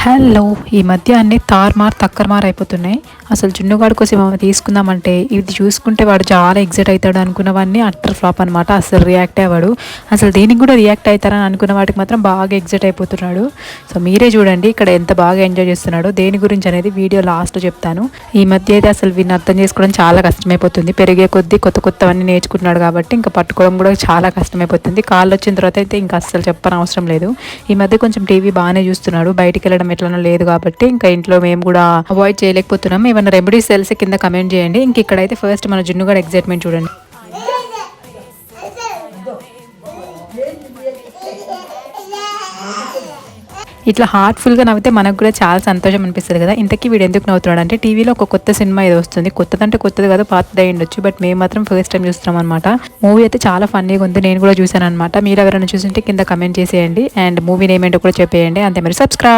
Hello ఈ మధ్య అన్ని తారుమార్ తక్కరమార్ అయిపోతున్నాయి. అసలు జున్నుగాడు కోసం ఏమైనా తీసుకుందామంటే ఇది చూసుకుంటే వాడు చాలా ఎగ్జైట్ అవుతాడు అనుకున్నవన్నీ అట్టర్ ఫ్లాప్ అనమాట. అసలు రియాక్ట్ అయ్యాడు. అసలు దీనికి కూడా రియాక్ట్ అవుతారని అనుకున్న వాటికి మాత్రం బాగా ఎగ్జైట్ అయిపోతున్నాడు. సో మీరే చూడండి ఇక్కడ ఎంత బాగా ఎంజాయ్ చేస్తున్నాడో. దేని గురించి అనేది వీడియో లాస్ట్లో చెప్తాను. ఈ మధ్య అయితే అసలు వీడిని అర్థం చేసుకోవడం చాలా కష్టమైపోతుంది. పెరిగే కొద్దీ కొత్త కొత్తవన్నీ నేర్చుకుంటున్నాడు కాబట్టి ఇంకా పట్టుకోవడం కూడా చాలా కష్టమైపోతుంది. కాళ్ళు వచ్చిన తర్వాత అయితే ఇంకా అస్సలు చెప్పనవసరం లేదు. ఈ మధ్య కొంచెం టీవీ బాగానే చూస్తున్నాడు. బయటికి వెళ్ళడం ఎట్లనో లేదు కాబట్టి ఇంకా ఇంట్లో మేము కూడా అవాయిడ్ చేయలేకపోతున్నాం. ఏమైనా రెమెడీస్ తెలిసి కింద కమెంట్ చేయండి. ఇంక ఇక్కడైతే ఫస్ట్ మన జున్నుగాడు ఎగ్జైట్మెంట్ చూడండి. ఇట్లా హార్ట్ఫుల్గా నవ్వితే మనకు కూడా చాలా సంతోషం అనిపిస్తుంది కదా. ఇంతకీ వీడు ఎందుకు నవ్వుతున్నాడు అంటే టీవీలో ఒక కొత్త సినిమా ఏదో వస్తుంది. కొత్తదంటే కొత్తది కాదు, పాతది అయి ఉండొచ్చు. బట్ మేము మాత్రం ఫస్ట్ టైం చూస్తున్నాం అనమాట. మూవీ అయితే చాలా ఫన్నీగా ఉంది. నేను కూడా చూసాను అనమాట. మీరు ఎవరైనా చూసింటే కింద కమెంట్ చేసేయండి. అండ్ మూవీ నేమ్ ఏంటో కూడా చెప్పేయండి. అంతే మరి సబ్స్క్రైబ్.